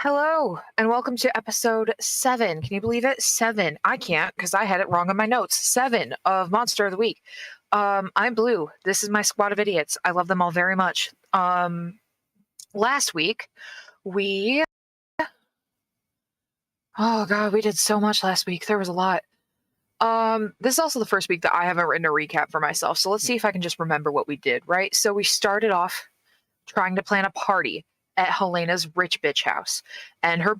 Hello, and welcome to episode 7. Can you believe it? 7. I can't because I had it wrong on my notes. 7 of Monster of the Week. I'm Blue. This is my squad of idiots. I love them all very much. Last week, we. Oh, God, we did so much last week. There was a lot. This is also the first week that I haven't written a recap for myself, so let's see if I can just remember what we did, right? So we started off trying to plan a party at Helena's rich bitch house, and her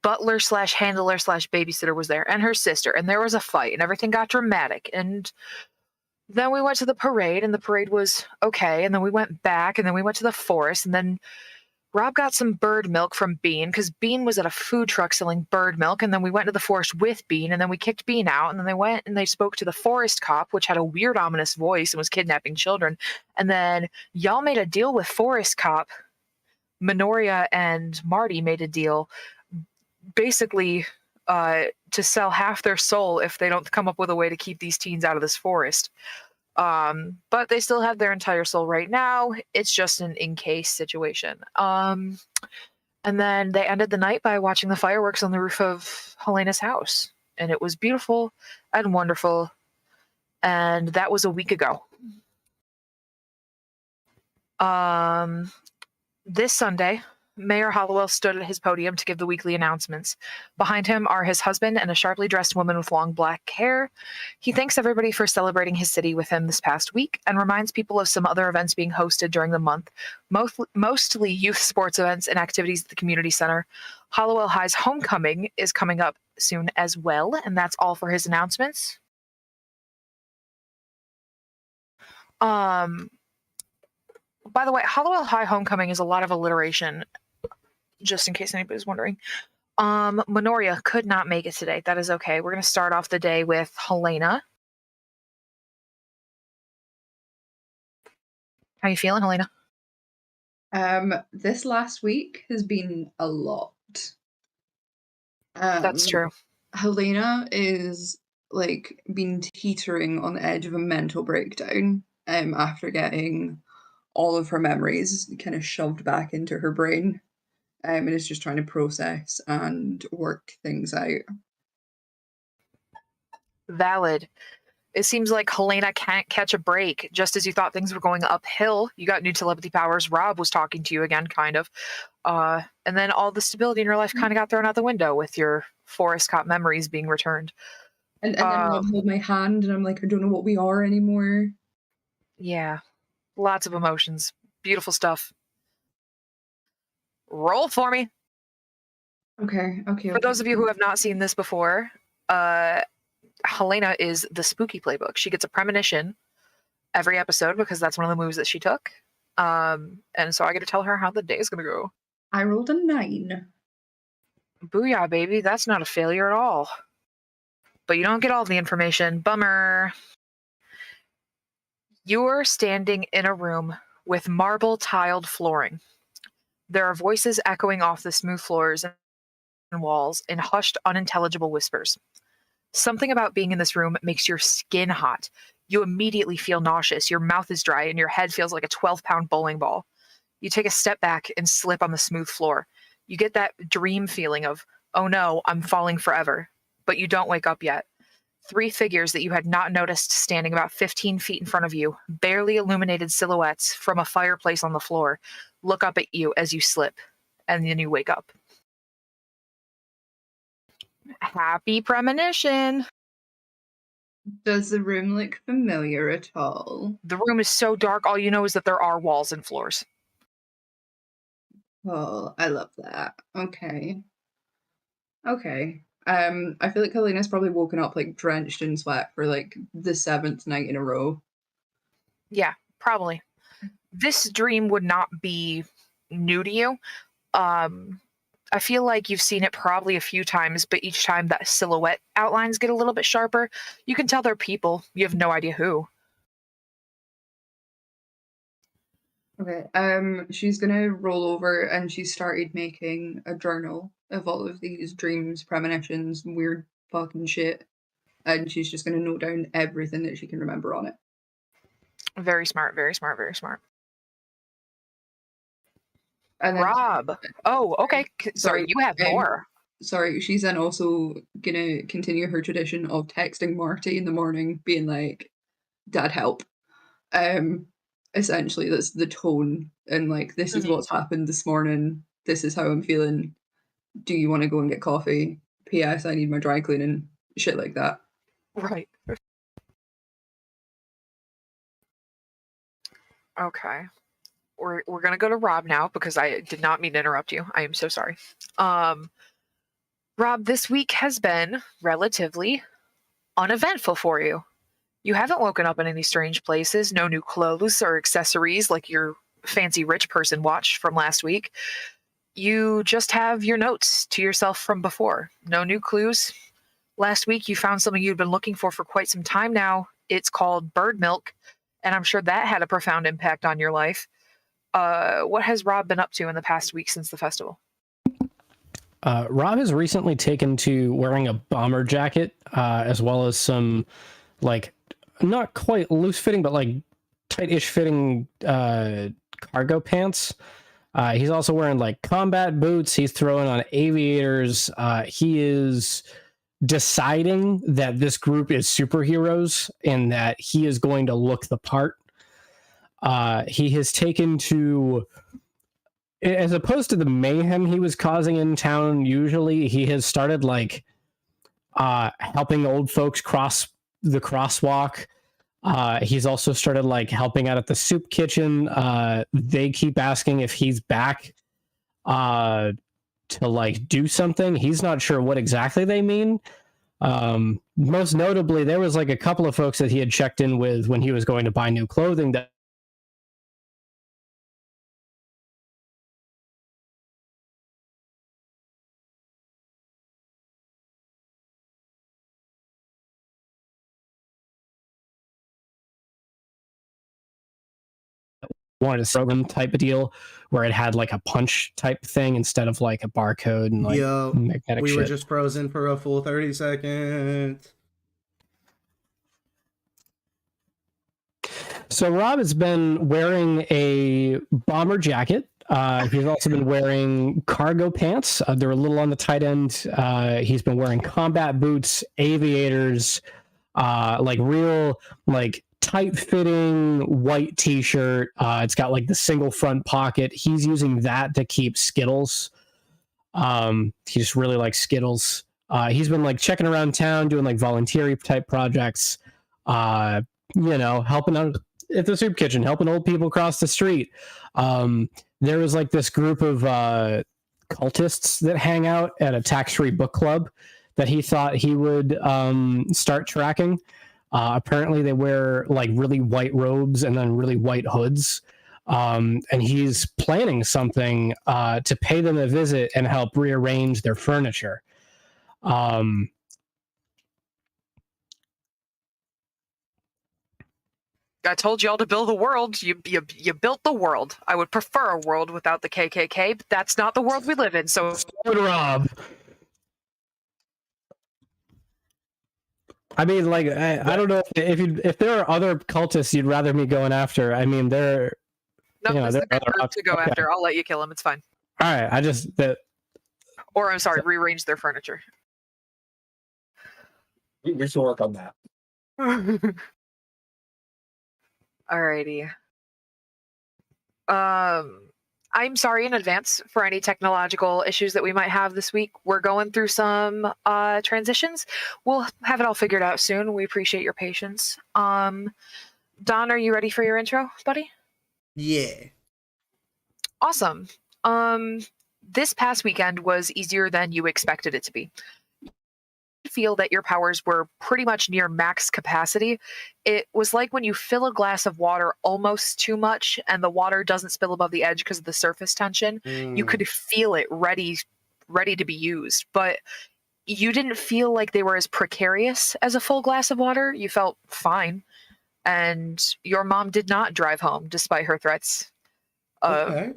butler slash handler slash babysitter was there, and her sister, and there was a fight, and everything got dramatic. And then we went to the parade, and the parade was okay, and then we went back, and then we went to the forest, and then Rob got some bird milk from Bean because Bean was at a food truck selling bird milk, and then we went to the forest with Bean, and then we kicked Bean out, and then they went and they spoke to the forest cop, which had a weird ominous voice and was kidnapping children, and then y'all made a deal with forest cop. Minoria and Marty made a deal basically to sell half their soul if they don't come up with a way to keep these teens out of this forest. But they still have their entire soul right now. It's just an in-case situation. And then they ended the night by watching the fireworks on the roof of Helena's house. And it was beautiful and wonderful. And that was a week ago. This Sunday, Mayor Hollowell stood at his podium to give the weekly announcements. Behind him are his husband and a sharply dressed woman with long black hair. He thanks everybody for celebrating his city with him this past week and reminds people of some other events being hosted during the month, mostly youth sports events and activities at the community center. Hollowell High's homecoming is coming up soon as well, and that's all for his announcements. By the way, Hollowell High homecoming is a lot of alliteration, just in case anybody's wondering. Minoria could not make it today. That is okay. We're going to start off the day with Helena. How you feeling, Helena? This last week has been a lot. That's true. Helena is been teetering on the edge of a mental breakdown after getting all of her memories kind of shoved back into her brain, and is just trying to process and work things out. Valid. It seems like Helena can't catch a break. Just as you thought things were going uphill, you got new telepathy powers. Rob was talking to you again, kind of. And then all the stability in your life kind of got thrown out the window with your forest cop memories being returned. And then Rob held my hand, and I'm like, I don't know what we are anymore. Yeah. Lots of emotions. Beautiful stuff. Roll for me. Okay. For those of you who have not seen this before, Helena is the spooky playbook. She gets a premonition every episode because that's one of the moves that she took. And so I get to tell her how the day is going to go. I rolled a 9. Booyah, baby. That's not a failure at all. But you don't get all the information. Bummer. You're standing in a room with marble tiled flooring. There are voices echoing off the smooth floors and walls in hushed, unintelligible whispers. Something about being in this room makes your skin hot. You immediately feel nauseous. Your mouth is dry and your head feels like a 12-pound bowling ball. You take a step back and slip on the smooth floor. You get that dream feeling of, oh no, I'm falling forever. But you don't wake up yet. 3 figures that you had not noticed standing about 15 feet in front of you, barely illuminated silhouettes from a fireplace on the floor, look up at you as you slip, and then you wake up. Happy premonition. Does the room look familiar at all? The room is so dark, all you know is that there are walls and floors. Oh, I love that. Okay. I feel like Helena's probably woken up drenched in sweat for the 7th night in a row. Yeah, probably. This dream would not be new to you. I feel like you've seen it probably a few times, but each time that silhouette outlines get a little bit sharper. You can tell they're people. You have no idea who. Okay. She's gonna roll over, and she started making a journal of all of these dreams, premonitions, weird fucking shit. And she's just gonna note down everything that she can remember on it. Very smart, very smart, very smart. And then Rob. Oh, okay. Sorry, sorry, you have more. sorry, she's then also gonna continue her tradition of texting Marty in the morning, being like, "Dad, help." Um, Essentially, that's the tone, and like, this is Mhm. what's happened this morning. This is how I'm feeling. Do you want to go and get coffee? P.S. I need my dry cleaning. Shit like that. Right. Okay. We're gonna go to Rob now because I did not mean to interrupt you. I am so sorry. Um, Rob, this week has been relatively uneventful for you. You haven't woken up in any strange places, no new clothes or accessories like your fancy rich person watch from last week. You just have your notes to yourself from before. No new clues. Last week, you found something you'd been looking for quite some time now. It's called bird milk, and I'm sure that had a profound impact on your life. What has Rob been up to in the past week since the festival? Rob has recently taken to wearing a bomber jacket, as well as some, like, not quite loose fitting, but like tight-ish fitting cargo pants. He's also wearing like combat boots. He's throwing on aviators. He is deciding that this group is superheroes and that he is going to look the part. He has taken to, as opposed to the mayhem he was causing in town, usually he has started like helping old folks cross the crosswalk. He's also started like helping out at the soup kitchen. They keep asking if he's back to like do something. He's not sure what exactly they mean. Most notably, there was like a couple of folks that he had checked in with when he was going to buy new clothing that wanted a program type of deal where it had like a punch type thing instead of like a barcode and like Yo, magnetic we were shit. just frozen for a full 30 seconds. So Rob has been wearing a bomber jacket. He's also been wearing cargo pants. They're a little on the tight end. He's been wearing combat boots, aviators, like real like tight fitting white t-shirt. It's got like the single front pocket. He's using that to keep Skittles. He just really likes Skittles. He's been like checking around town doing like voluntary type projects. Helping out at the soup kitchen, helping old people cross the street. There was like this group of cultists that hang out at a tax-free book club that he thought he would start tracking. Apparently, they wear like really white robes and then really white hoods. And he's planning something to pay them a visit and help rearrange their furniture. I told y'all to build the world. You built the world. I would prefer a world without the KKK, but that's not the world we live in. So, Rob. I mean, like, I don't know if there are other cultists you'd rather me going after. I mean, they're no, you know, this is a good group to go okay. after. I'll let you kill them. It's fine. All right, I just that. Or I'm sorry, rearrange their furniture. We should work on that. Alrighty. I'm sorry in advance for any technological issues that we might have this week. We're going through some transitions. We'll have it all figured out soon. We appreciate your patience. Don, are you ready for your intro, buddy? Yeah. Awesome. This past weekend was easier than you expected it to be. Feel that your powers were pretty much near max capacity. It was like when you fill a glass of water almost too much and the water doesn't spill above the edge because of the surface tension. You could feel it ready to be used, but you didn't feel like they were as precarious as a full glass of water. You felt fine, and your mom did not drive home despite her threats of Okay.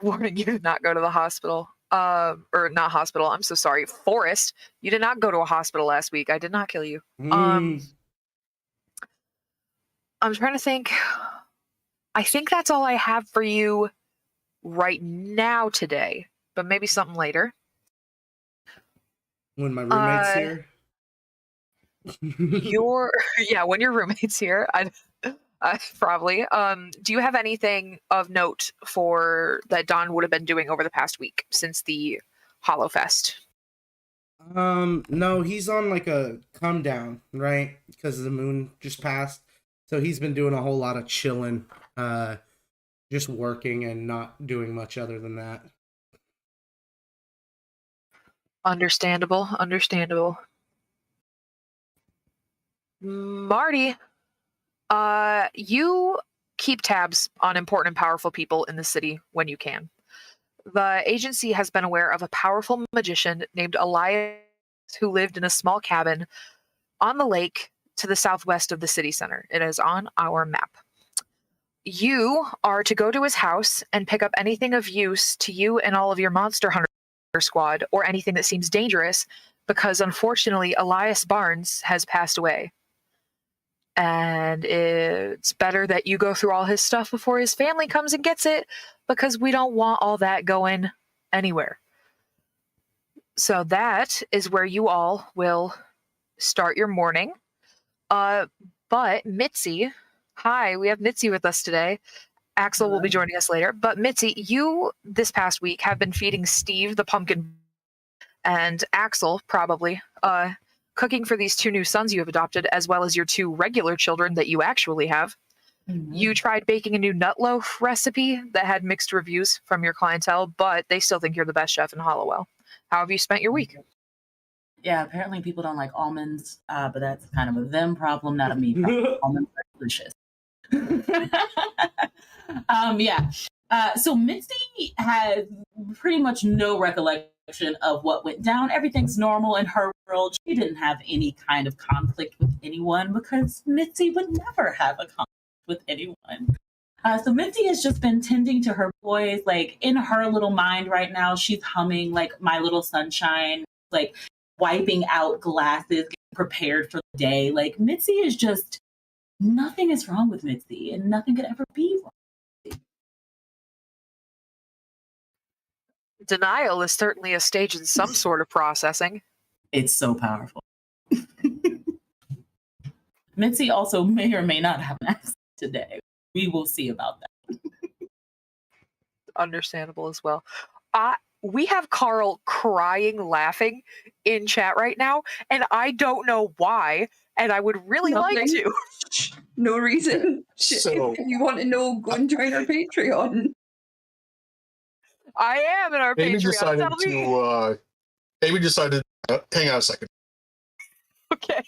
warning you to not go to the hospital. Or not hospital, I'm so sorry, Forest. You did not go to a hospital last week. I did not kill you. I'm trying to think. I think that's all I have for you right now today, but maybe something later. When my roommate's Uh, here. your yeah, when your roommate's here, probably. Do you have anything of note for that Don would have been doing over the past week since the Hollow Fest? No, he's on like a come down, right? Because the moon just passed. So he's been doing a whole lot of chilling, just working and not doing much other than that. Understandable, understandable. Marty, you keep tabs on important and powerful people in the city when you can. The agency has been aware of a powerful magician named Elias who lived in a small cabin on the lake to the southwest of the city center. It is on our map. You are to go to his house and pick up anything of use to you and all of your monster hunter squad, or anything that seems dangerous, because unfortunately Elias Barnes has passed away. And it's better that you go through all his stuff before his family comes and gets it, because we don't want all that going anywhere. So that is where you all will start your morning. But Mitzi, hi, we have Mitzi with us today. Axel will be joining us later. But Mitzi, you this past week have been feeding Steve the pumpkin, and Axel probably cooking for these two new sons you have adopted, as well as your two regular children that you actually have. Mm-hmm. You tried baking a new nut loaf recipe that had mixed reviews from your clientele, but they still think you're the best chef in Hollowell. How have you spent your week? Yeah, apparently people don't like almonds, but that's kind of a them problem, not a me problem. Almonds are delicious. So Mitzi has pretty much no recollection of what went down. Everything's normal in her world. She didn't have any kind of conflict with anyone because Mitzi would never have a conflict with anyone. So Mitzi has just been tending to her boys. Like in her little mind right now, she's humming like My Little Sunshine, like wiping out glasses, getting prepared for the day. Like Mitzi is just, nothing is wrong with Mitzi and nothing could ever be wrong. Denial is certainly a stage in some sort of processing. It's so powerful. Mitzi also may or may not have an accent today. We will see about that. Understandable as well. We have Carl crying, laughing in chat right now, and I don't know why, and I would really like to. No reason. So, if you want to know, go and join our Patreon. I am in our Patreon. Amy decided hang on a second. Okay.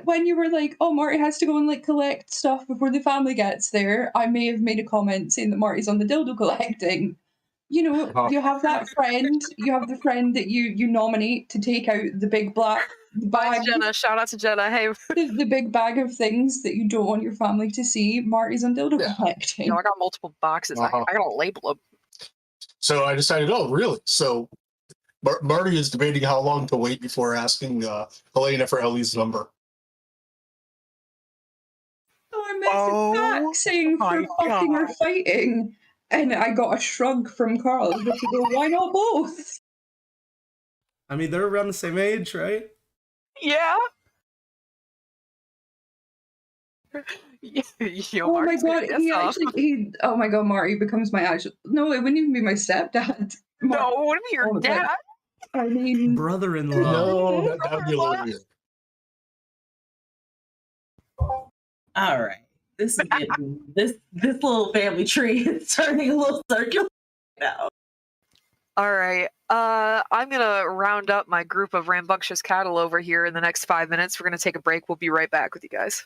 When you were like, oh, Marty has to go and like collect stuff before the family gets there, I may have made a comment saying that Marty's on the dildo collecting. You know, you have that friend, you have the friend that you nominate to take out the big black bag. Jenna, shout out to Jenna. Hey, the big bag of things that you don't want your family to see. Marty's on dildo collecting. I got multiple boxes. I gotta label them. So I decided, oh, really? So Marty is debating how long to wait before asking Helena for Ellie's number. So I messaged back saying for fucking or fighting, and I got a shrug from Carl. But you go, why not both? I mean, they're around the same age, right? Yeah. Oh my god, oh my god, Marty becomes my actual. No, it wouldn't even be my stepdad. No, it wouldn't be your dad. I mean, brother-in-law. No, that would be a little weird. All right, this is getting this little family tree is turning a little circular now. All right, I'm gonna round up my group of rambunctious cattle over here in the next 5 minutes. We're gonna take a break. We'll be right back with you guys.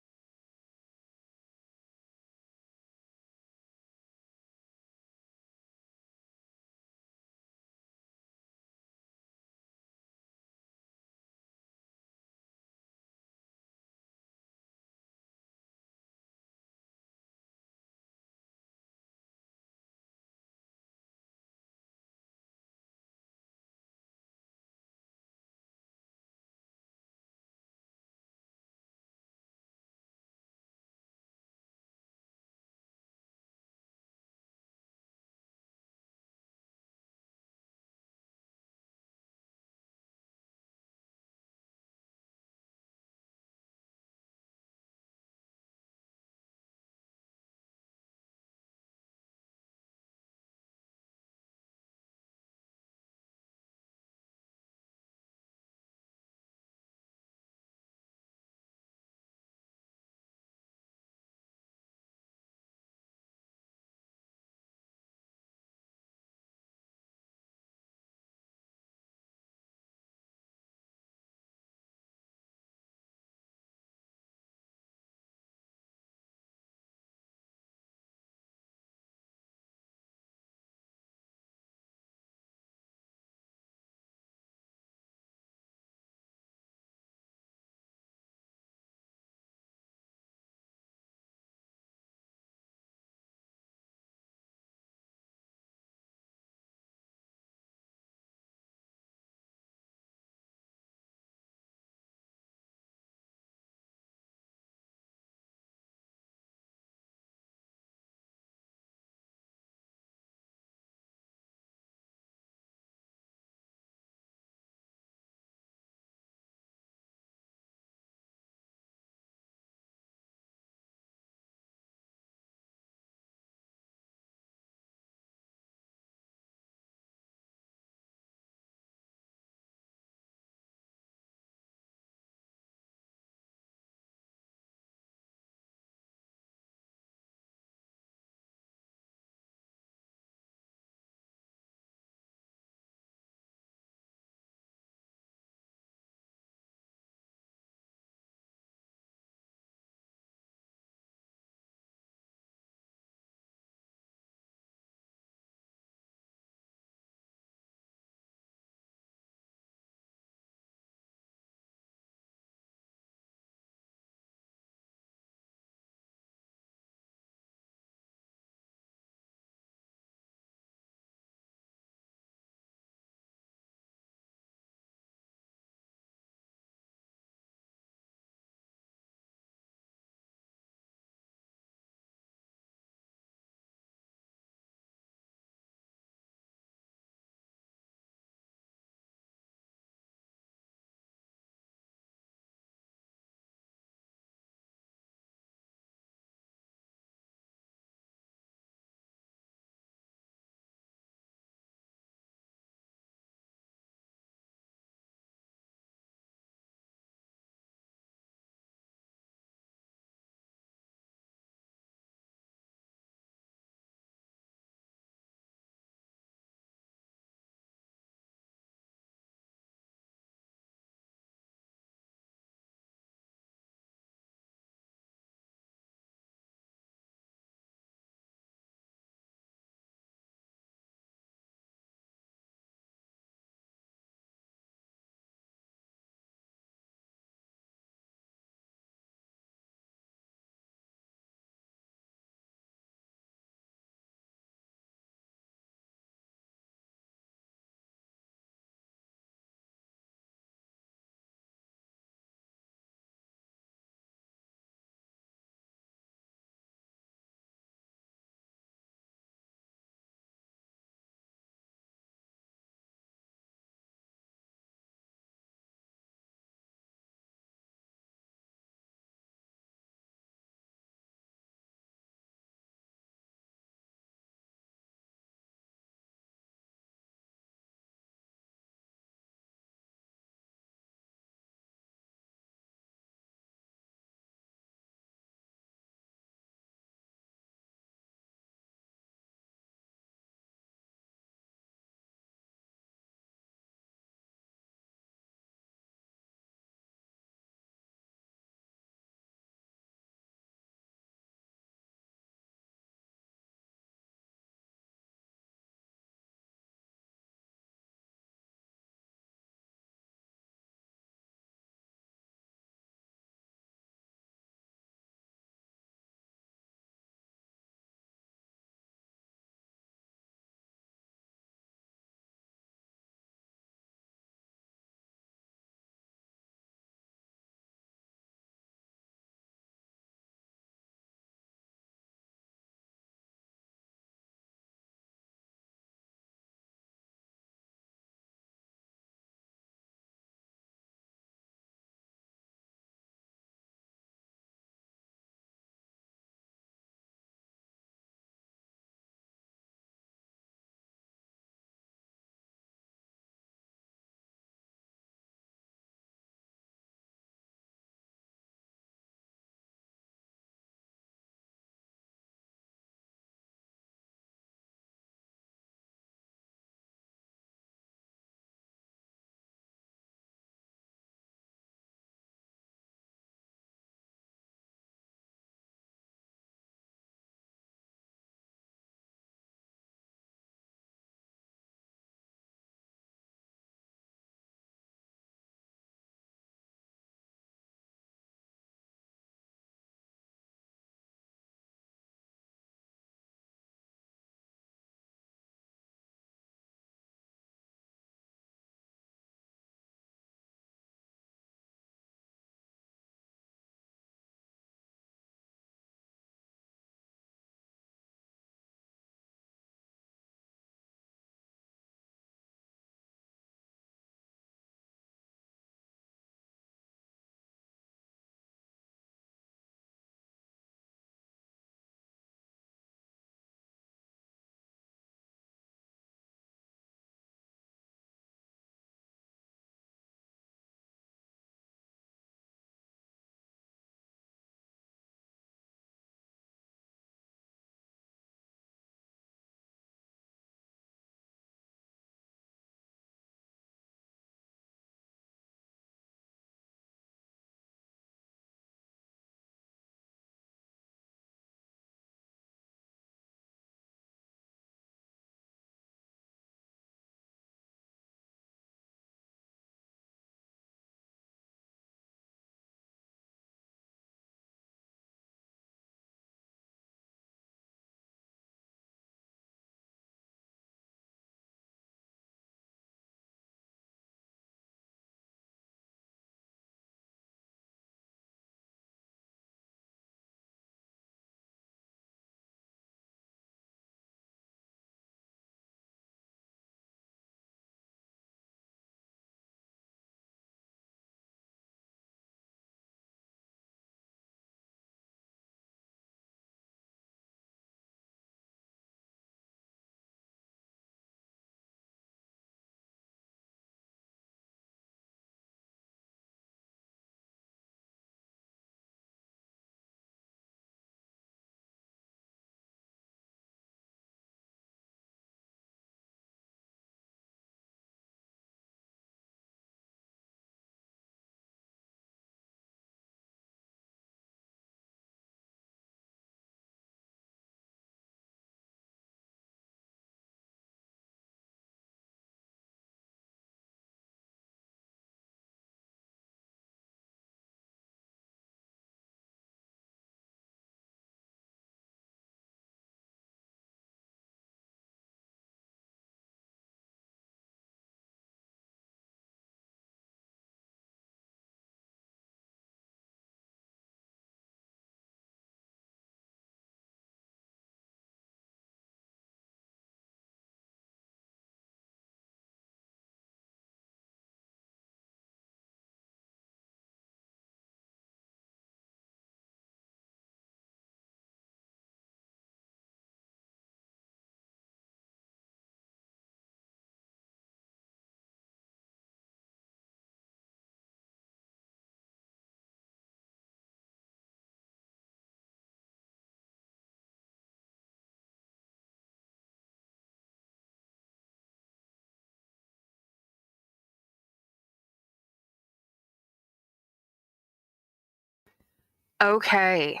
Okay.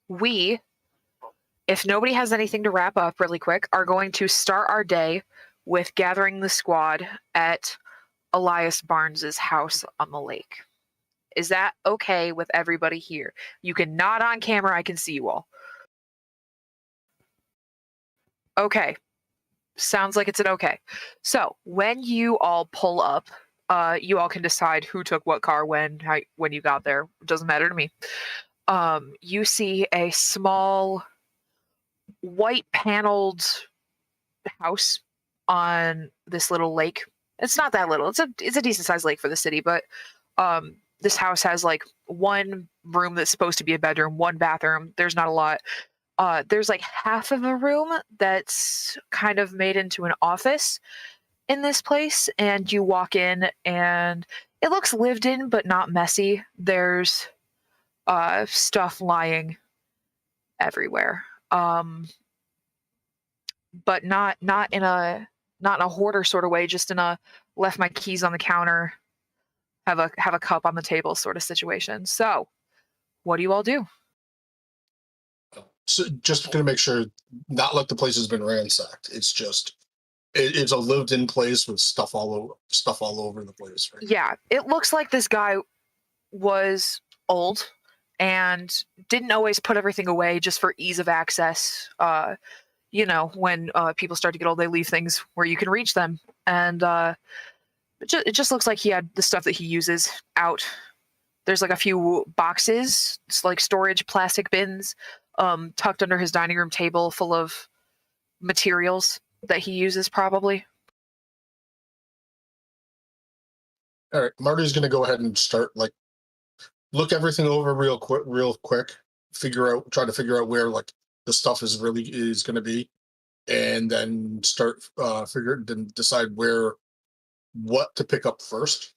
We, if nobody has anything to wrap up really quick, are going to start our day with gathering the squad at Elias Barnes's house on the lake. Is that okay with everybody here? You can nod on camera. I can see you all. Okay. Sounds like it's an okay. So when you all pull up, you all can decide who took what car when you got there. It doesn't matter to me. You see a small white paneled house on this little lake. It's not that little. It's a decent sized lake for the city, but this house has like one room that's supposed to be a bedroom, one bathroom. There's not a lot. There's like half of a room that's kind of made into an office in this place, and you walk in and it looks lived in but not messy. There's stuff lying everywhere. But not in a hoarder sort of way, just in a left my keys on the counter, have a cup on the table sort of situation. So, what do you all do? So just gonna make sure, not like the place has been ransacked. It's just it's a lived-in place with stuff all over the place. Right? Yeah, it looks like this guy was old and didn't always put everything away just for ease of access. When people start to get old, they leave things where you can reach them, and it just looks like he had the stuff that he uses out. There's like a few boxes, it's like storage plastic bins, tucked under his dining room table, full of materials that he uses probably. All right, Marty's gonna go ahead and start look everything over real quick, try to figure out where like the stuff is going to be, and then start then decide what to pick up first.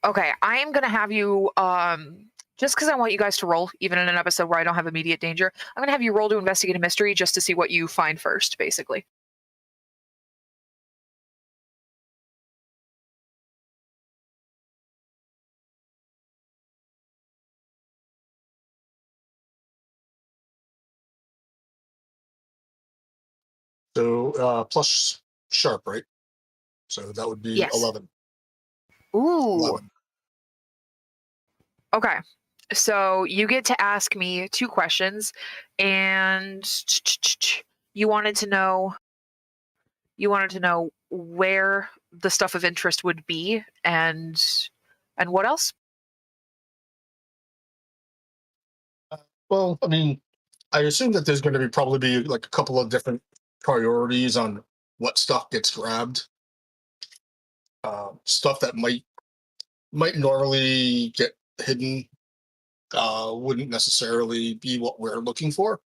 Okay, I am gonna have you just because I want you guys to roll, even in an episode where I don't have immediate danger, I'm gonna have you roll to investigate a mystery just to see what you find first, basically. So plus sharp, right? So that would be Yes. 11. Ooh. 11. Okay. So you get to ask me 2 questions, and you wanted to know where the stuff of interest would be, and what else? Well, I mean, I assume that there's going to probably be like a couple of different priorities on what stuff gets grabbed. Stuff that might normally get hidden wouldn't necessarily be what we're looking for.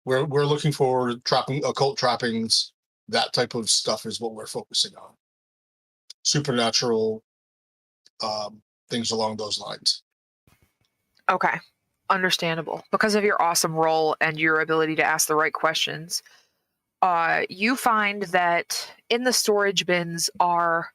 We're looking for occult trappings. That type of stuff is what we're focusing on. Supernatural things along those lines. Okay. Understandable. Because of your awesome role and your ability to ask the right questions, you find that in the storage bins are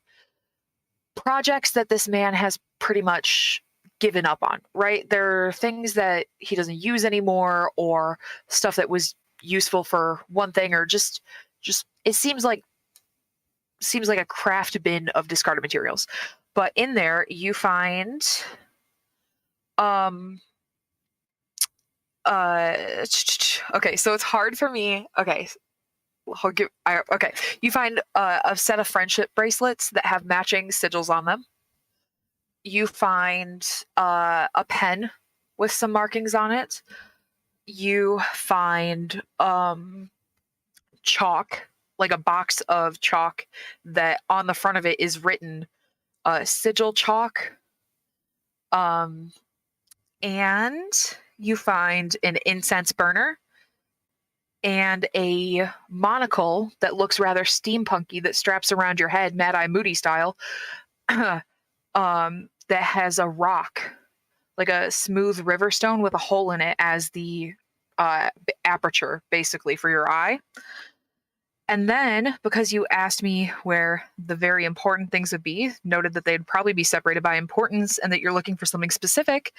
projects that this man has pretty much given up on, right? There are things that he doesn't use anymore, or stuff that was useful for one thing, or just it seems like a craft bin of discarded materials. But in there you find okay, so it's hard for me. Okay, okay. You find a set of friendship bracelets that have matching sigils on them. You find a pen with some markings on it. You find chalk, like a box of chalk that on the front of it is written sigil chalk. And you find an incense burner and a monocle that looks rather steampunky that straps around your head, Mad Eye Moody style, that has a rock, like a smooth river stone with a hole in it as the aperture, basically, for your eye. And then, because you asked me where the very important things would be, noted that they'd probably be separated by importance and that you're looking for something specific,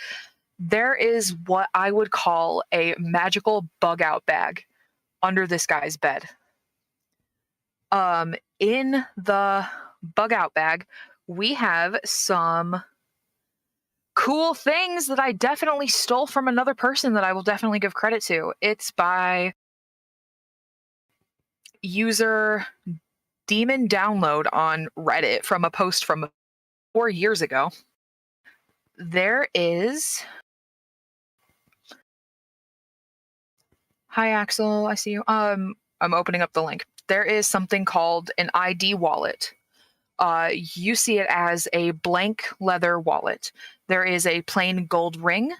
There is what I would call a magical bug out bag under this guy's bed. In the bug out bag, we have some cool things that I definitely stole from another person that I will definitely give credit to. It's by user Demon Download on Reddit from a post from 4 years ago. There is. Hi, Axel. I see you. I'm opening up the link. There is something called an ID wallet. You see it as a blank leather wallet. There is a plain gold ring,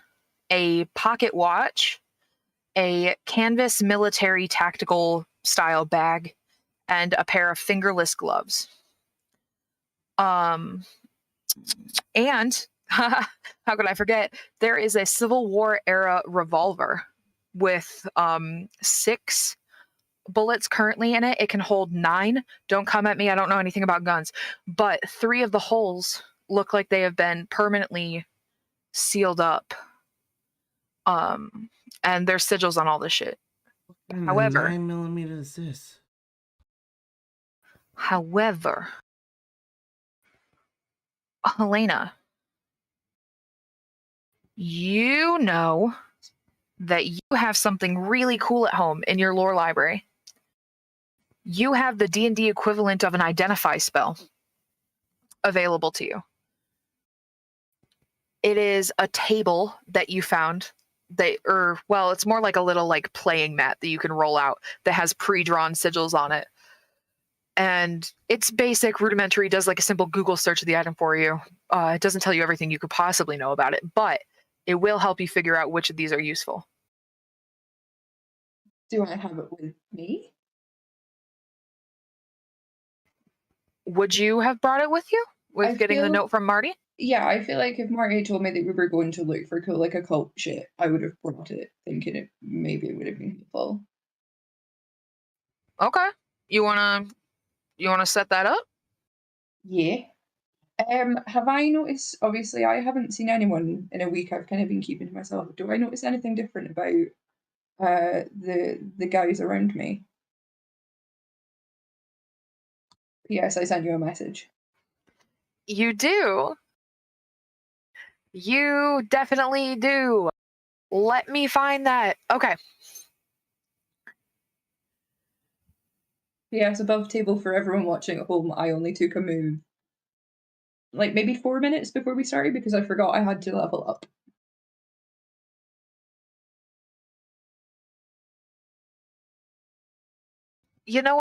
a pocket watch, a canvas military tactical style bag, and a pair of fingerless gloves. And how could I forget? There is a Civil War era revolver with 6 bullets currently in it. It can hold 9. Don't come at me. I don't know anything about guns, but 3 of the holes look like they have been permanently sealed up. And there's sigils on all this shit. And However, 9mm is this? However, Helena, you know that you have something really cool at home in your lore library. You have the D&D equivalent of an identify spell available to you. It is a table that you found it's more like a little like playing mat that you can roll out that has pre-drawn sigils on it. And it's basic, rudimentary, does like a simple Google search of the item for you. It doesn't tell you everything you could possibly know about it, but it will help you figure out which of these are useful. Do I have it with me? Would you have brought it with you? With getting the note from Marty? Yeah, I feel like if Marty told me that we were going to look for cool, like occult shit, I would have brought it, thinking maybe it would have been helpful. Okay. You wanna set that up? Yeah. Have I noticed? Obviously, I haven't seen anyone in a week. I've kind of been keeping to myself. Do I notice anything different about the guys around me? Yes, I sent you a message. You do. You definitely do. Let me find that. Okay. Yes, above table for everyone watching at home, I only took a move. Like maybe 4 minutes before we started because I forgot I had to level up. You know